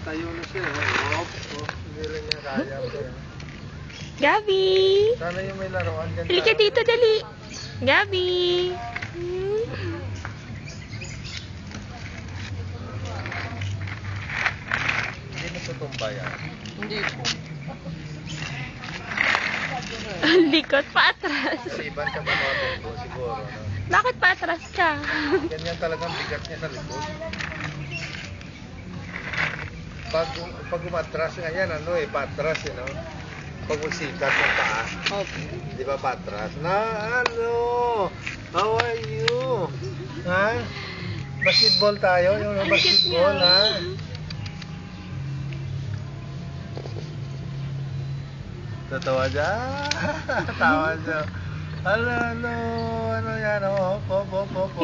Nakatayo na siya. Hindi rin niya kaya. Gabi! Sana yung may laruan dyan. Halika dito, dali. Gabi! Hindi natutumba yan. Hindi po. Likot, paatras. Kaliban ka ba matumbo siguro? No? Bakit paatras ka? Ganyan talagang bigat niya sa likod. Pag umatras nga yan, ano eh, patras eh, no? Pag usikat ng paa, Okay. di ba patras? Na ano? How are you? Ha? Basketball tayo? Yung basketball, ha? Tatawa siya. Tawa siya. Ano, ano yan? Opo.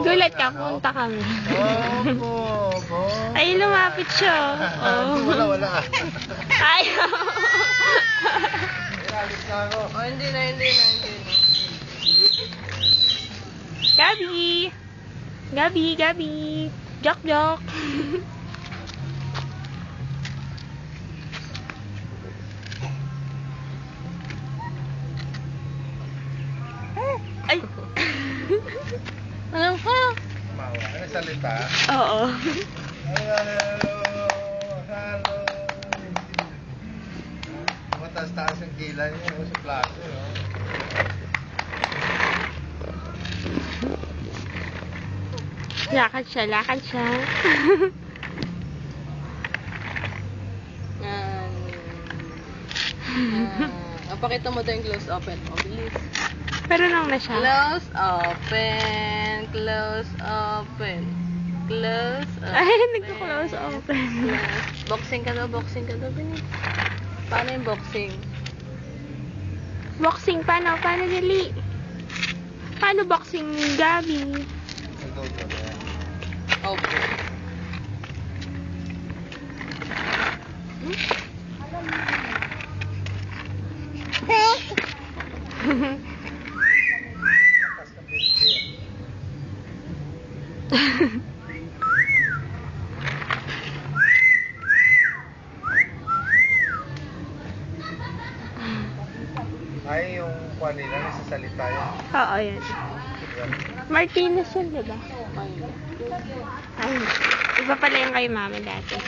Igulat ka, punta kami. Opo. Ay, lumapit siya. Oh. Wala. Ayaw. Alis na ako. Oh, hindi na. Gabi. Jok. Ay. Ano ka? Mawa. Ano salita? Oo. Hello. Mataas-taas yung kilay niya sa plato. Lakad siya. Pakita mo daw yung close open. O, bilis. Pero nang na siya. Close open. Close open. Ay, nagko-close open. Boxing ka daw, bilis. Paano yung boxing? Boxing, paano dali? Paano boxing, Gabi? Okay. Ay, yung kuha nila, nasasalita yan. Oo, yan. Martinez yun, diba? Ay, iba pala yung kay mama dati.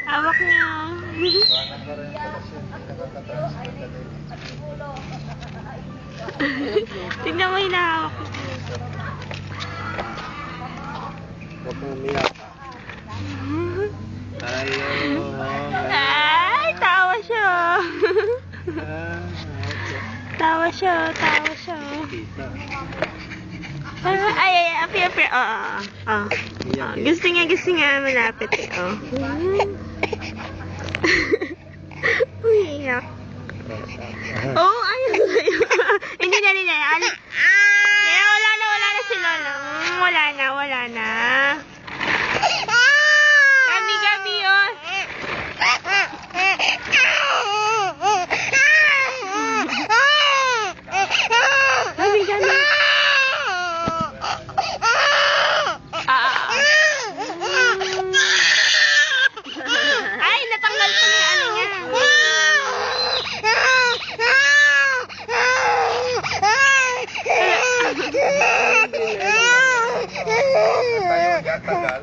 Hawak niya. Parang ka rin pala siya, nakakatransfer ka din. Tignan mo hinahawak. Huwag mong umiyak. Ay, tawa siya. Tawa siya. Ay, apir. Gusto niya malapit eh. Umiyak. Oh, ayun. Hindi na. Kaya wala na si Lola. Wala na. Gabi, oh. Gabi. Ay, natanggal ko na yung ano niya. Tagal.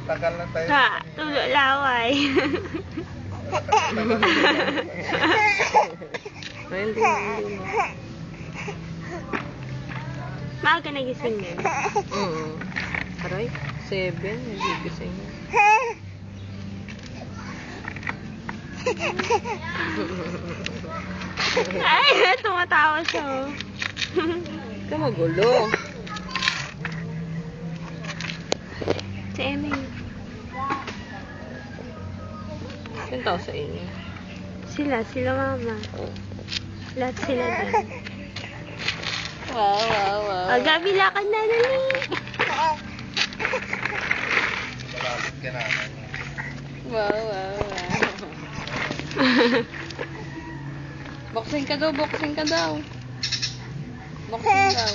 Tagal na tayo. Tulo laway. Hindi. Maaga nagising din. Aray, 7. Nagigising. Ay, tumatawa siya. Ka magulo. Si Emmy. Yung tao sa inyo. Sila mama. Lahat sila din. Wow. Gabi, lakad na dali. Malapit ka na. Wow. Boxing ka daw. Boxing daw.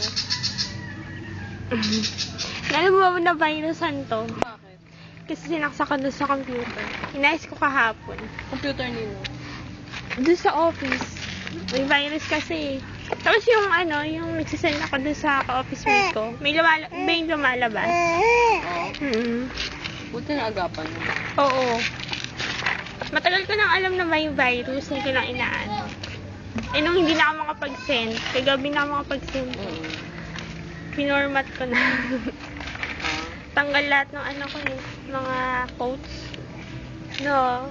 Alam mo na virusan to? Bakit? Kasi sinaksa ko doon sa computer. Inayos ko kahapon. Computer nino. Doon sa office. May virus kasi. Tapos yung yung nagsisend ako doon sa ka-office mate ko, may lumalabas. Oo. Buti na agapan mo. Oo. Matagal ko nang alam na may virus, hindi ko lang inaano. Nung hindi na ako makapag-send, kagabi na ako makapag-send, pinormat ko na. Tanggal lahat ng ko mga quotes. No.